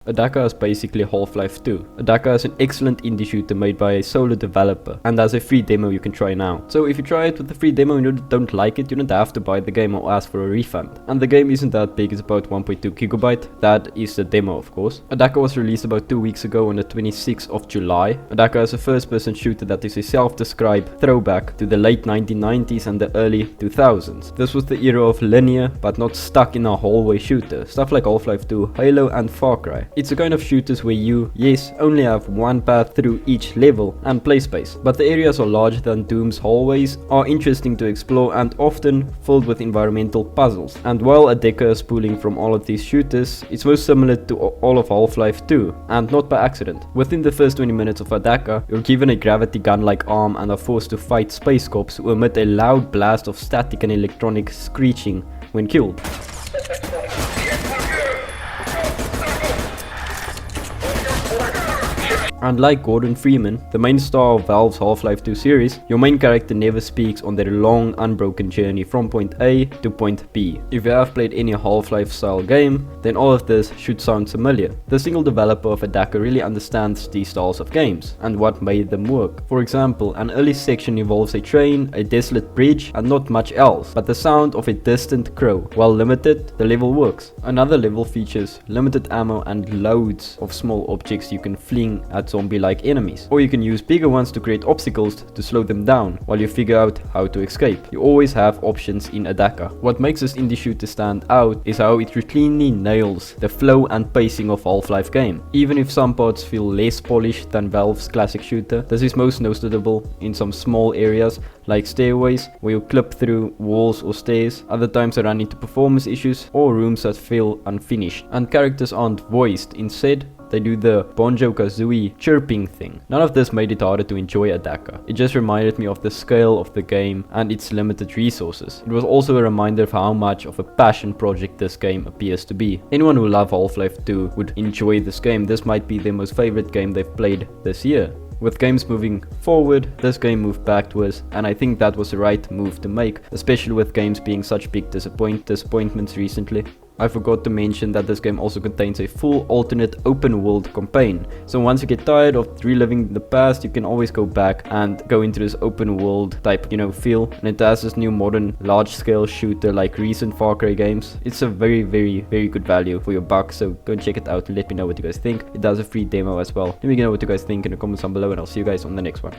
Adaca is basically Half-Life 2. Adaca is an excellent indie shooter made by a solo developer and has a free demo you can try now. So if you try it with the free demo and you don't like it, you don't have to buy the game or ask for a refund. And the game isn't that big, it's about 1.2 GB. That is the demo, of course. Adaca was released about 2 weeks ago on the 26th of July. Adaca is a first-person shooter that is a self-described throwback to the late 1990s and the early 2000s. This was the era of linear but not stuck in a hallway shooter, stuff like Half-Life 2, Halo and Far Cry. It's a kind of shooters where you, yes, only have one path through each level and play space, but the areas are larger than Doom's hallways, are interesting to explore and often filled with environmental puzzles. And while Adaca is pulling from all of these shooters, it's most similar to all of Half-Life 2, and not by accident. Within the first 20 minutes of Adaca, you're given a gravity gun-like arm and are forced to fight space cops who emit a loud blast of static and electronic screeching when killed. Unlike Gordon Freeman, the main star of Valve's Half-Life 2 series, your main character never speaks on their long, unbroken journey from point A to point B. If you have played any Half-Life style game, then all of this should sound familiar. The single developer of Adaca really understands these styles of games, and what made them work. For example, an early section involves a train, a desolate bridge, and not much else, but the sound of a distant crow. While limited, the level works. Another level features limited ammo and loads of small objects you can fling at zombie-like enemies, or you can use bigger ones to create obstacles to slow them down while you figure out how to escape. You always have options in Adaca. What makes this indie shooter stand out is how it routinely nails the flow and pacing of Half-Life game. Even if some parts feel less polished than Valve's classic shooter, this is most noticeable in some small areas like stairways where you clip through walls or stairs. Other times I run into performance issues or rooms that feel unfinished, and characters aren't voiced. Instead, they do the Banjo-Kazooie chirping thing. None of this made it harder to enjoy Adaca. It just reminded me of the scale of the game and its limited resources. It was also a reminder of how much of a passion project this game appears to be. Anyone who loves Half-Life 2 would enjoy this game. This might be their most favorite game they've played this year. With games moving forward, this game moved backwards, and I think that was the right move to make, especially with games being such big disappointments recently. I forgot to mention that this game also contains a full alternate open world campaign. So once you get tired of reliving the past, you can always go back and go into this open world type, feel. And it has this new modern large scale shooter like recent Far Cry games. It's a very good value for your buck, so go and check it out and let me know what you guys think. It does a free demo as well. Let me know what you guys think in the comments down below, and I'll see you guys on the next one.